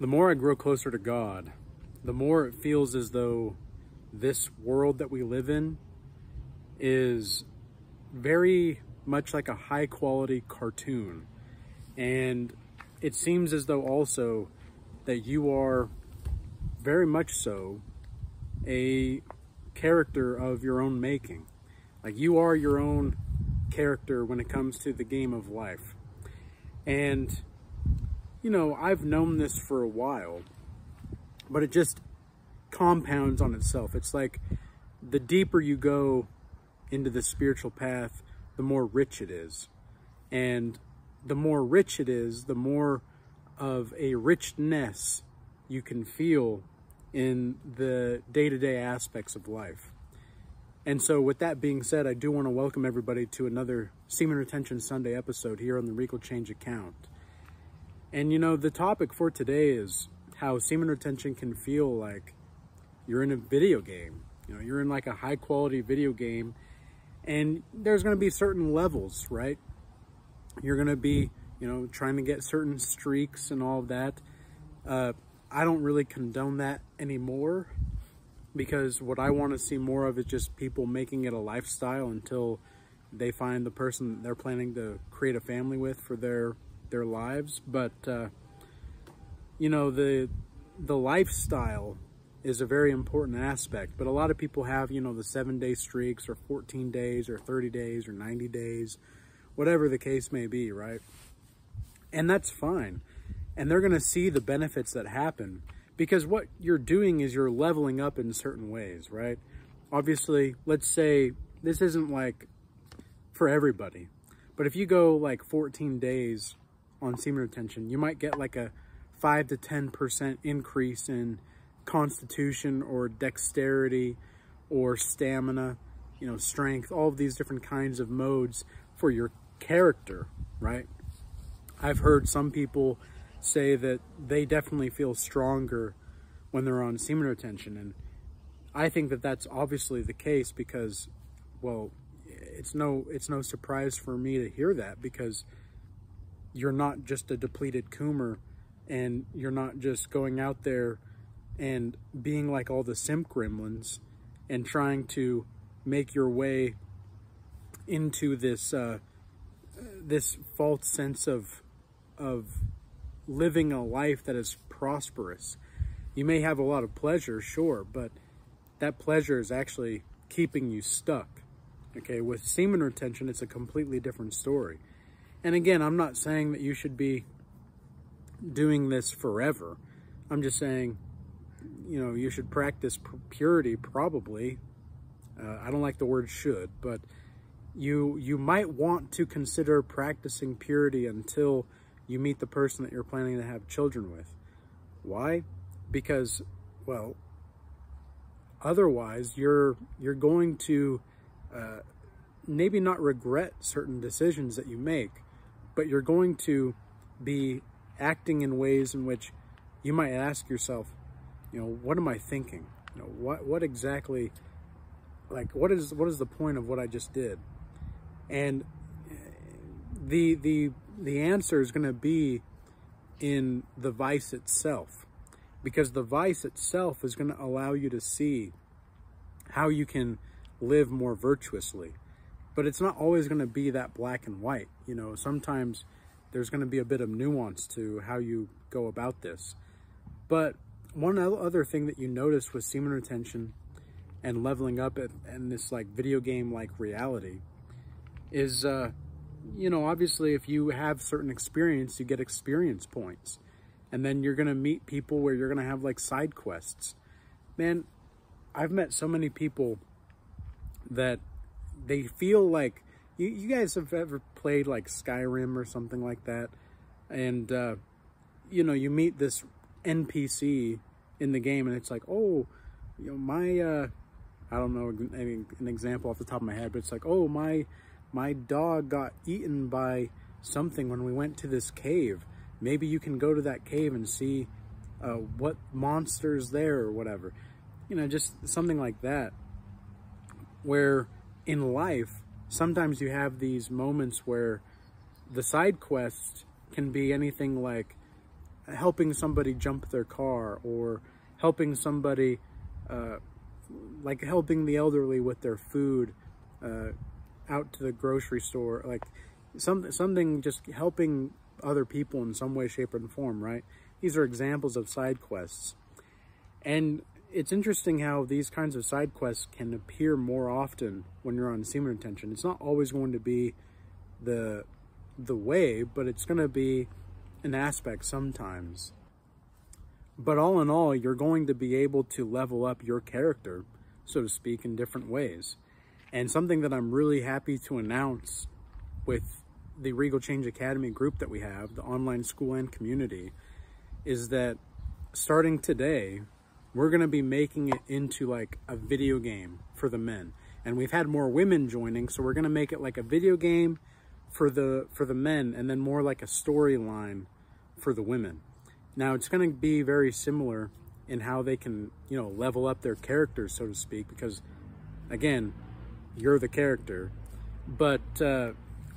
The more I grow closer to God, the more it feels as though this world that we live in is very much like a high quality cartoon. And it seems as though also that you are very much so a character of your own making. Like, you are your own character when it comes to the game of life. And, you know, I've known this for a while, but it just compounds on itself. It's like the deeper you go into the spiritual path, the more rich it is. And the more rich it is, the more of a richness you can feel in the day-to-day aspects of life. And so with that being said, I do want to welcome everybody to another Semen Retention Sunday episode here on the Regal Change account. And you know, the topic for today is how semen retention can feel like you're in a video game. You know, you're in like a high quality video game, and there's going to be certain levels, right? You're going to be, you know, trying to get certain streaks and all of that. I don't really condone that anymore, because what I want to see more of is just people making it a lifestyle until they find the person that they're planning to create a family with for their lives. But you know, the lifestyle is a very important aspect. But a lot of people have, you know, the 7-day streaks, or 14 days, or 30 days, or 90 days, whatever the case may be, right? And that's fine. And they're going to see the benefits that happen, because what you're doing is you're leveling up in certain ways, right? Obviously, let's say this isn't like for everybody, but if you go like 14 days on semen retention, you might get like a 5 to 10% increase in constitution or dexterity or stamina, you know, strength, all of these different kinds of modes for your character, right? I've heard some people say that they definitely feel stronger when they're on semen retention, and I think that that's obviously the case, because, well, it's no surprise for me to hear that, because you're not just a depleted coomer, and you're not just going out there and being like all the simp gremlins and trying to make your way into this this false sense of living a life that is prosperous. You may have a lot of pleasure, sure, but that pleasure is actually keeping you stuck. Okay, with semen retention, it's a completely different story. And again, I'm not saying that you should be doing this forever. I'm just saying, you know, you should practice purity, probably. I don't like the word should, but you might want to consider practicing purity until you meet the person that you're planning to have children with. Why? Because, well, otherwise you're going to maybe not regret certain decisions that you make, but you're going to be acting in ways in which you might ask yourself, you know, what am I thinking? You know, what exactly, like, what is the point of what I just did? And the answer is going to be in the vice itself, because the vice itself is going to allow you to see how you can live more virtuously. But it's not always going to be that black and white. You know, sometimes there's going to be a bit of nuance to how you go about this. But one other thing that you notice with semen retention and leveling up in this like video game like reality is you know, obviously if you have certain experience, you get experience points, and then you're gonna meet people where you're gonna have like side quests. Man, I've met so many people that they feel like, you guys have ever played like Skyrim or something like that, and you know, you meet this NPC in the game, and it's like, oh, you know, my I don't know an example off the top of my head, but it's like, oh, my dog got eaten by something when we went to this cave. Maybe you can go to that cave and see what monster's there or whatever. You know, just something like that. Where in life, sometimes you have these moments where the side quest can be anything like helping somebody jump their car, or helping somebody, like helping the elderly with their food out to the grocery store, like something just helping other people in some way, shape, and form, right? These are examples of side quests. And it's interesting how these kinds of side quests can appear more often when you're on semen retention. It's not always going to be the way, but it's going to be an aspect sometimes. But all in all, you're going to be able to level up your character, so to speak, in different ways. And something that I'm really happy to announce with the Regal Change Academy group that we have, the online school and community, is that starting today, we're going to be making it into like a video game for the men. And we've had more women joining, so we're going to make it like a video game for the men, and then more like a storyline for the women. Now, it's going to be very similar in how they can, you know, level up their characters, so to speak, because again, you're the character. But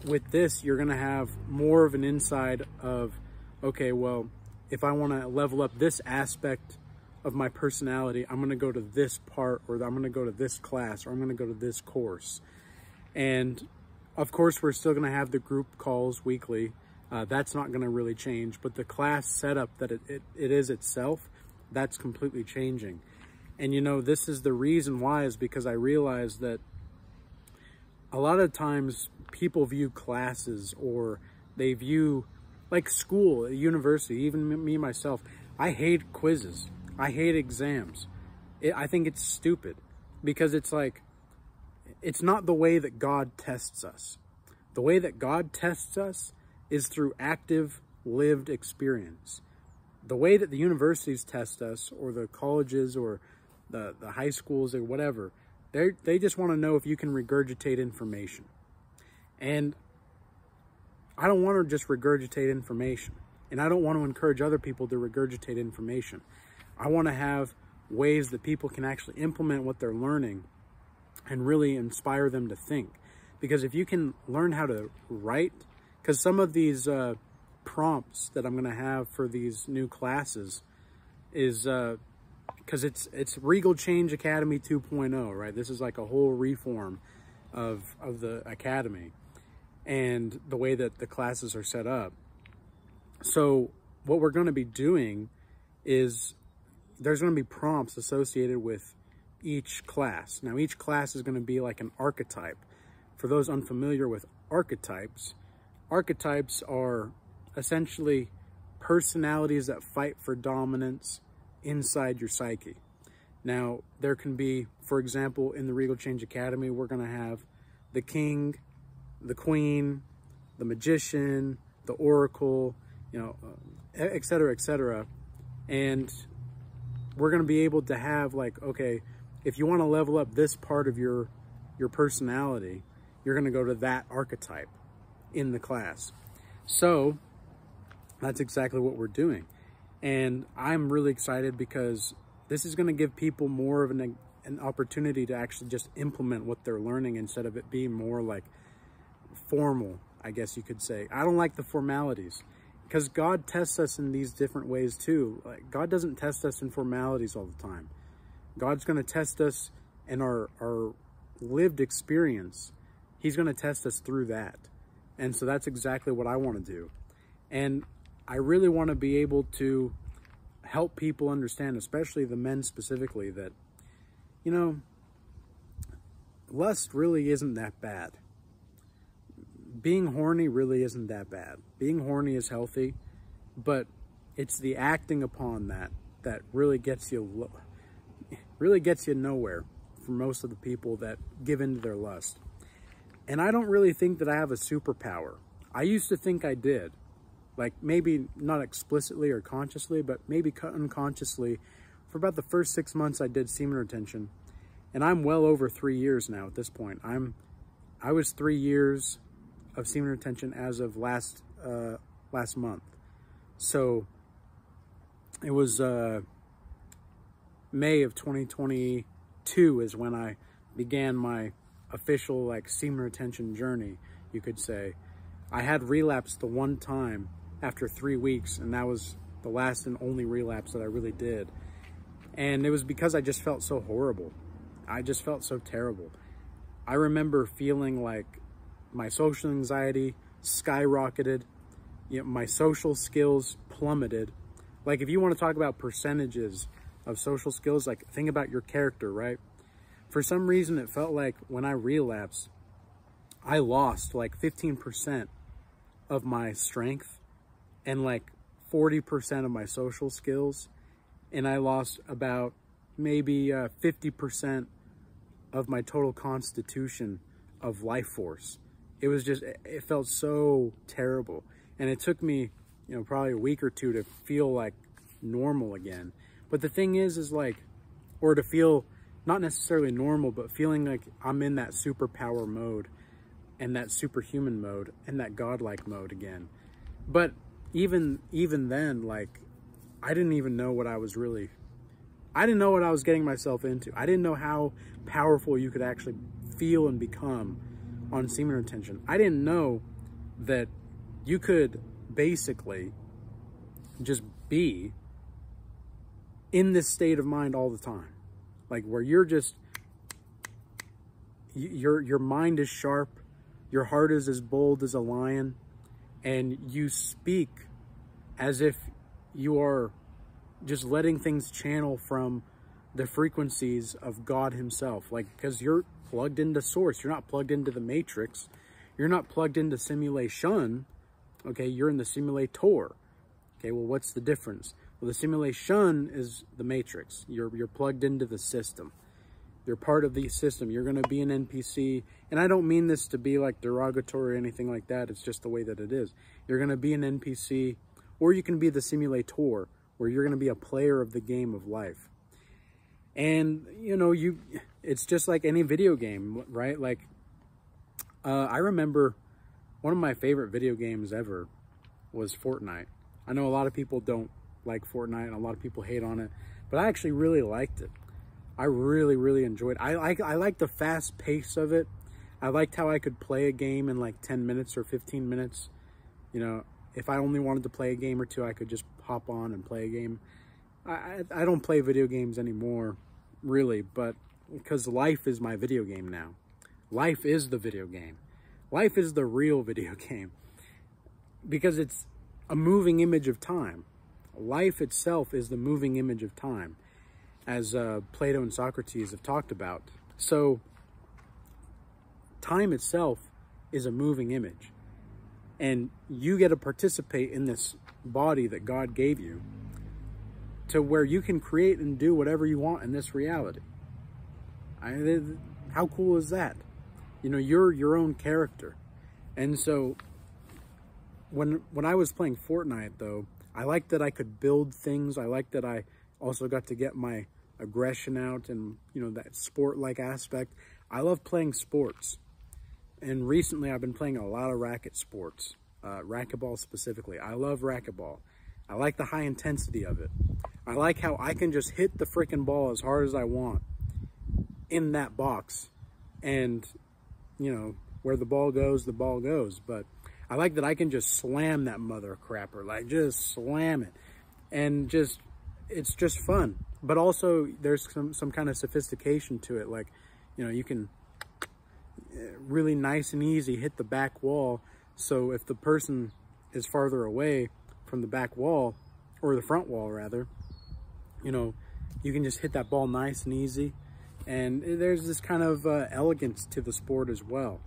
with this, you're going to have more of an insight of, okay, well, if I want to level up this aspect of my personality, I'm going to go to this part, or I'm going to go to this class, or I'm going to go to this course. And of course, we're still going to have the group calls weekly. That's not going to really change, but the class setup that it is itself, that's completely changing. And you know, this is the reason why, is because I realized that a lot of times people view classes, or they view like school, university, even me myself, I hate quizzes. I hate exams. I think it's stupid, because it's like, it's not the way that God tests us. The way that God tests us is through active, lived experience. The way that the universities test us, or the colleges, or the high schools, or whatever, they just want to know if you can regurgitate information. And I don't want to just regurgitate information. And I don't want to encourage other people to regurgitate information. I want to have ways that people can actually implement what they're learning and really inspire them to think. Because if you can learn how to write, because some of these prompts that I'm going to have for these new classes is, because it's Regal Change Academy 2.0, right? This is like a whole reform of the academy and the way that the classes are set up. So what we're going to be doing is there's going to be prompts associated with each class. Now, each class is going to be like an archetype. For those unfamiliar with archetypes, archetypes are essentially personalities that fight for dominance inside your psyche. Now, there can be, for example, in the Regal Change Academy, we're going to have the king, the queen, the magician, the oracle, you know, et cetera, et cetera. And we're going to be able to have like, okay, if you want to level up this part of your personality, you're going to go to that archetype in the class. So that's exactly what we're doing. And I'm really excited, because this is going to give people more of an opportunity to actually just implement what they're learning, instead of it being more like formal, I guess you could say. I don't like the formalities, because God tests us in these different ways too. Like, God doesn't test us in formalities all the time. God's going to test us in our lived experience. He's going to test us through that. And so that's exactly what I want to do. And I really want to be able to help people understand, especially the men specifically, that, you know, lust really isn't that bad. Being horny really isn't that bad. Being horny is healthy, but it's the acting upon that really gets you nowhere for most of the people that give into their lust. And I don't really think that I have a superpower. I used to think I did. Like, maybe not explicitly or consciously, but maybe unconsciously. For about the first 6 months I did semen retention, and I'm well over 3 years now at this point. I was 3 years of semen retention as of last month. So it was May of 2022 is when I began my official like semen retention journey, you could say. I had relapsed the one time after 3 weeks, and that was the last and only relapse that I really did. And it was because I just felt so horrible. I just felt so terrible. I remember feeling like my social anxiety skyrocketed, my social skills plummeted. Like, if you want to talk about percentages of social skills, like, think about your character, right? For some reason, it felt like when I relapsed, I lost like 15% of my strength and like 40% of my social skills. And I lost about maybe 50% of my total constitution of life force. It was just, it felt so terrible. And it took me, probably a week or two to feel like normal again. But the thing is like, or to feel not necessarily normal, but feeling like I'm in that superpower mode and that superhuman mode and that godlike mode again. But even then, like, I didn't even know what I was getting myself into. I didn't know how powerful you could actually feel and become on semen retention. I didn't know that you could basically just be in this state of mind all the time. Like, where you're just, your mind is sharp, your heart is as bold as a lion, and you speak as if you are just letting things channel from the frequencies of God himself. Like, because you're plugged into source. You're not plugged into the matrix. You're not plugged into simulation. Okay, you're in the simulator. Okay, well, what's the difference? Well, the simulation is the matrix. You're plugged into the system. You're part of the system. You're going to be an NPC. And I don't mean this to be like derogatory or anything like that. It's just the way that it is. You're going to be an NPC, or you can be the simulator, where you're going to be a player of the game of life. And, it's just like any video game, right? Like, I remember one of my favorite video games ever was Fortnite. I know a lot of people don't like Fortnite and a lot of people hate on it, but I actually really liked it. I really, really enjoyed it. I liked the fast pace of it. I liked how I could play a game in like 10 minutes or 15 minutes. If I only wanted to play a game or two, I could just hop on and play a game. I don't play video games anymore, really, but because life is my video game now. Life is the video game. Life is the real video game, because it's a moving image of time. Life itself is the moving image of time, as Plato and Socrates have talked about. So time itself is a moving image, and you get to participate in this body that God gave you to where you can create and do whatever you want in this reality. How cool is that? You're your own character. And so when I was playing Fortnite, though, I liked that I could build things. I liked that I also got to get my aggression out and, that sport-like aspect. I love playing sports. And recently I've been playing a lot of racket sports, racquetball specifically. I love racquetball. I like the high intensity of it. I like how I can just hit the freaking ball as hard as I want in that box. And, where the ball goes, the ball goes. But I like that I can just slam that mother crapper, like just slam it. And it's just fun. But also there's some kind of sophistication to it. Like, you can really nice and easy hit the back wall. So if the person is farther away from the back wall, or the front wall rather, you can just hit that ball nice and easy. And there's this kind of elegance to the sport as well.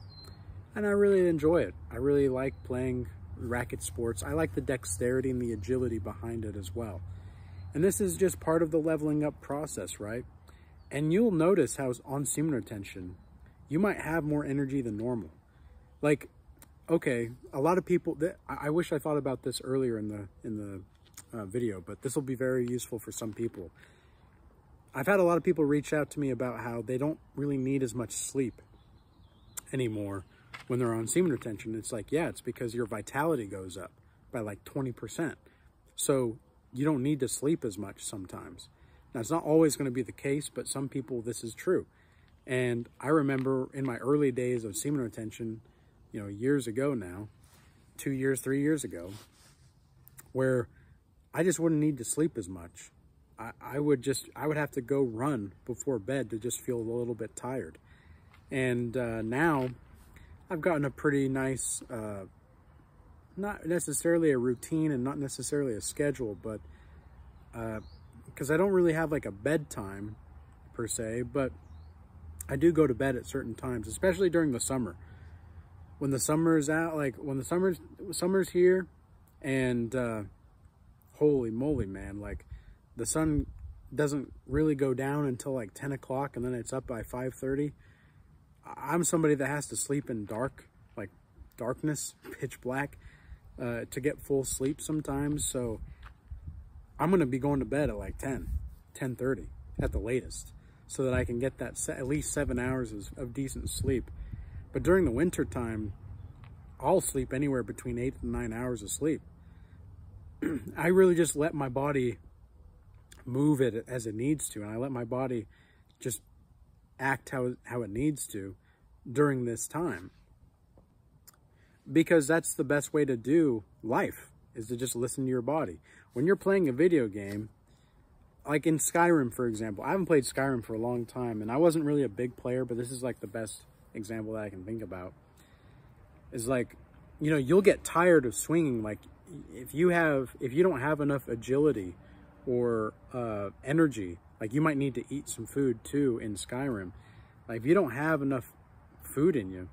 And I really enjoy it. I really like playing racket sports. I like the dexterity and the agility behind it as well. And this is just part of the leveling up process, right? And you'll notice how on semen retention, you might have more energy than normal. Like, okay, a lot of people, I wish I thought about this earlier in the video, but this will be very useful for some people. I've had a lot of people reach out to me about how they don't really need as much sleep anymore when they're on semen retention. It's like, yeah, it's because your vitality goes up by like 20%. So you don't need to sleep as much sometimes. Now, it's not always going to be the case, but some people, this is true. And I remember in my early days of semen retention, years ago now, 2 years, 3 years ago, where I just wouldn't need to sleep as much. I would have to go run before bed to just feel a little bit tired. And now I've gotten a pretty nice, not necessarily a routine and not necessarily a schedule, but because I don't really have like a bedtime per se, but I do go to bed at certain times, especially during the summer. When the summer is out, like when the summer's here, and holy moly, man, like the sun doesn't really go down until like 10 o'clock, and then it's up by 5:30. I'm somebody that has to sleep in like darkness, pitch black, to get full sleep sometimes. So I'm going to be going to bed at like 10:30 at the latest, so that I can get that at least 7 hours of decent sleep. But during the winter time, I'll sleep anywhere between 8 and 9 hours of sleep. I really just let my body move it as it needs to, and I let my body just act how it needs to during this time, because that's the best way to do life, is to just listen to your body. When you're playing a video game, like in Skyrim, for example, I haven't played Skyrim for a long time, and I wasn't really a big player, but this is like the best example that I can think about. Is like, you know, you'll get tired of swinging. Like if you don't have enough agility or energy, like you might need to eat some food too in Skyrim. Like if you don't have enough food in you,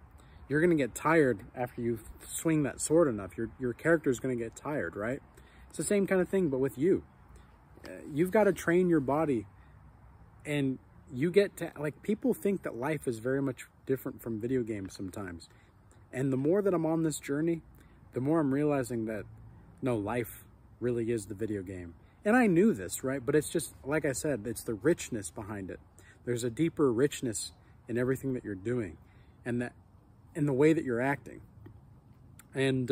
you're gonna get tired after you swing that sword enough. Your character's gonna get tired, right? It's the same kind of thing, but with you. You've got to train your body, and you get to, like, people think that life is very much different from video games sometimes. And the more that I'm on this journey, the more I'm realizing that, no, life really is the video game. And I knew this, right? But it's just, like I said, it's the richness behind it. There's a deeper richness in everything that you're doing, and that in the way that you're acting. And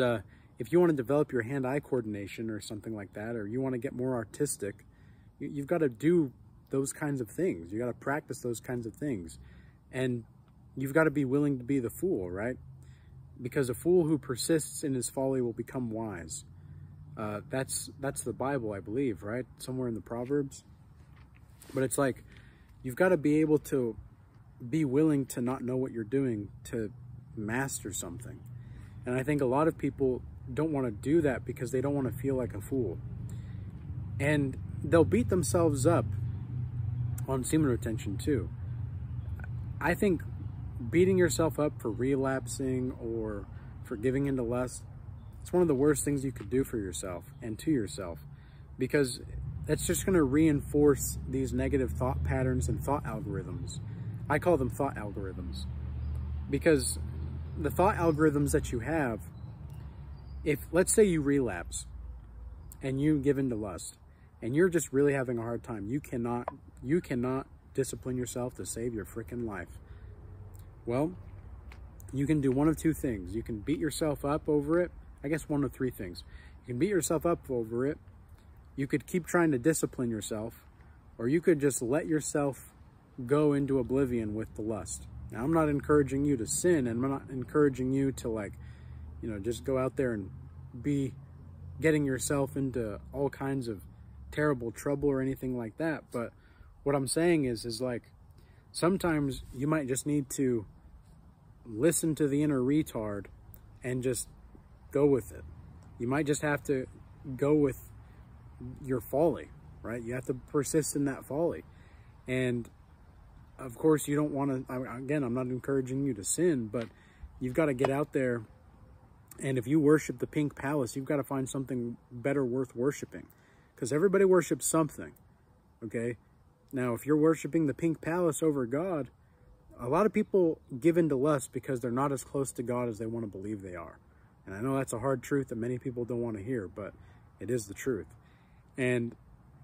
if you want to develop your hand-eye coordination or something like that, or you want to get more artistic, you've got to do those kinds of things. You got to practice those kinds of things. And you've got to be willing to be the fool, right? Because a fool who persists in his folly will become wise. That's the Bible, I believe, right? Somewhere in the Proverbs. But it's like, you've got to be able to be willing to not know what you're doing to master something. And I think a lot of people don't want to do that because they don't want to feel like a fool. And they'll beat themselves up on semen retention too. I think beating yourself up for relapsing or for giving into lust, it's one of the worst things you could do for yourself and to yourself, because that's just going to reinforce these negative thought patterns and thought algorithms. I call them thought algorithms, because the thought algorithms that you have, if let's say you relapse and you give into lust and you're just really having a hard time, you cannot discipline yourself to save your freaking life. Well, you can do one of two things. You can beat yourself up over it. I guess one of three things. You can beat yourself up over it. You could keep trying to discipline yourself, or you could just let yourself go into oblivion with the lust. Now, I'm not encouraging you to sin, and I'm not encouraging you to, like, you know, just go out there and be getting yourself into all kinds of terrible trouble or anything like that. But what I'm saying is like, sometimes you might just need to listen to the inner retard and just go with it. You might just have to go with your folly, right? You have to persist in that folly. And of course, you don't want to, again, I'm not encouraging you to sin, but you've got to get out there. And if you worship the Pink Palace, you've got to find something better worth worshiping, because everybody worships something, okay? Now, if you're worshiping the Pink Palace over God, a lot of people give into lust because they're not as close to God as they want to believe they are. And I know that's a hard truth that many people don't want to hear, but it is the truth. And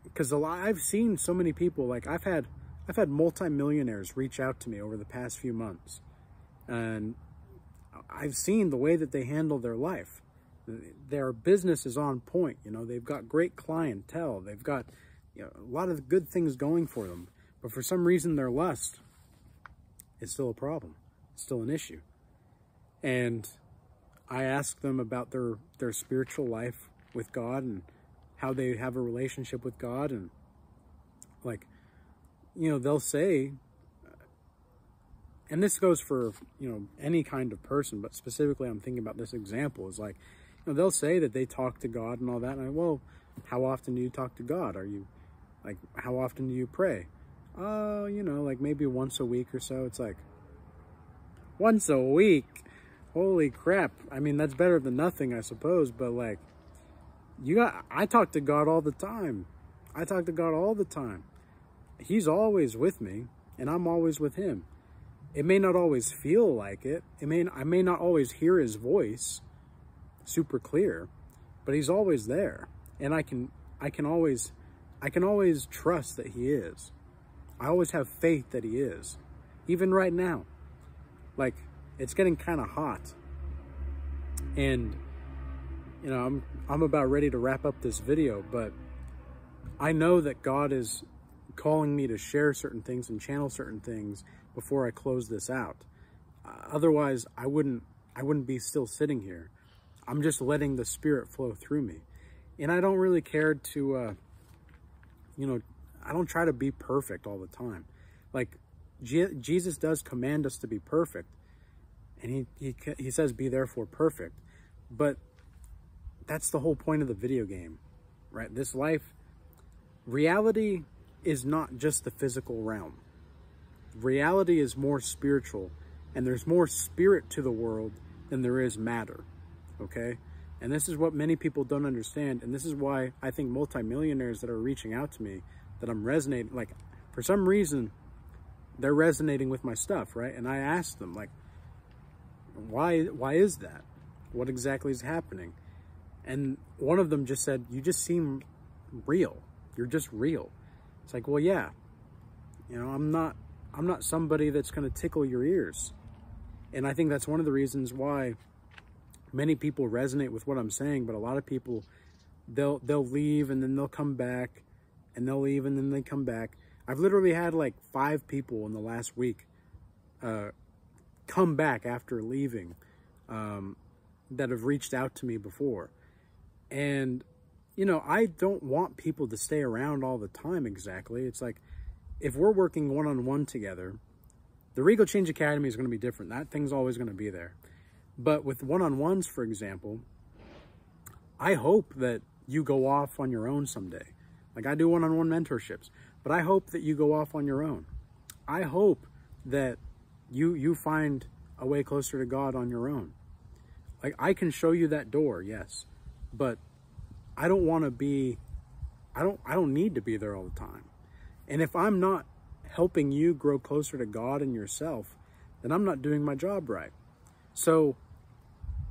because I've seen so many people, like I've had multimillionaires reach out to me over the past few months, and I've seen the way that they handle their life. Their business is on point. You know, they've got great clientele. They've got, you know, a lot of good things going for them. But for some reason, their lust is still a problem. It's still an issue. And I ask them about their spiritual life with God, and how they have a relationship with God. And like, you know, they'll say, and this goes for, you know, any kind of person, but specifically I'm thinking about this example, is like, you know, they'll say that they talk to God and all that. And well, how often do you talk to God? Are you, like, how often do you pray? You know, like maybe once a week or so. It's like, once a week? Holy crap. I mean, that's better than nothing, I suppose. But like, I talk to God all the time. I talk to God all the time. He's always with me, and I'm always with him. It may not always feel like it. I may not always hear his voice super clear, but he's always there. And I can always trust that he is. I always have faith that he is. Even right now. Like, it's getting kind of hot. And, you know, I'm about ready to wrap up this video, but I know that God is calling me to share certain things and channel certain things before I close this out. Otherwise, I wouldn't be still sitting here. I'm just letting the Spirit flow through me. And I don't really care to, you know, I don't try to be perfect all the time. Like, Jesus does command us to be perfect. And he says, be therefore perfect. But that's the whole point of the video game, right? This life, reality is not just the physical realm. Reality is more spiritual, and there's more spirit to the world than there is matter, okay? And this is what many people don't understand, and this is why I think multimillionaires that are reaching out to me, that I'm resonating, like, for some reason, they're resonating with my stuff, right? And I asked them, like, why is that? What exactly is happening? And one of them just said, you just seem real. You're just real. It's like, well, yeah, you know, I'm not somebody that's going to tickle your ears. And I think that's one of the reasons why many people resonate with what I'm saying, but a lot of people, they'll leave and then they'll come back, and they'll leave and then they come back. I've literally had like 5 people in the last week come back after leaving that have reached out to me before. And, you know, I don't want people to stay around all the time exactly. It's like, if we're working one-on-one together, the Regal Change Academy is going to be different. That thing's always going to be there. But with one-on-ones, for example, I hope that you go off on your own someday. Like, I do one-on-one mentorships, but I hope that you go off on your own. I hope that you find a way closer to God on your own. Like, I can show you that door, yes, but I don't want to be, I don't need to be there all the time. And if I'm not helping you grow closer to God and yourself, then I'm not doing my job right. So,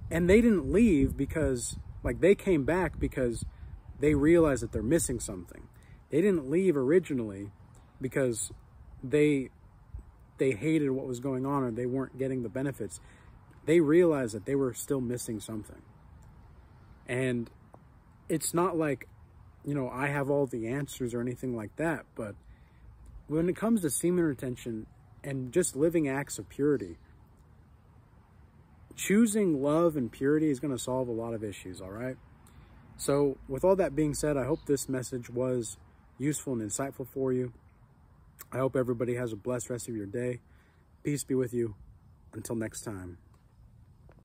and they didn't leave because, like, they came back because they realized that they're missing something. They didn't leave originally because they hated what was going on or they weren't getting the benefits. They realized that they were still missing something. And it's not like, you know, I have all the answers or anything like that, but when it comes to semen retention and just living acts of purity, choosing love and purity is going to solve a lot of issues, all right? So with all that being said, I hope this message was useful and insightful for you. I hope everybody has a blessed rest of your day. Peace be with you. Until next time.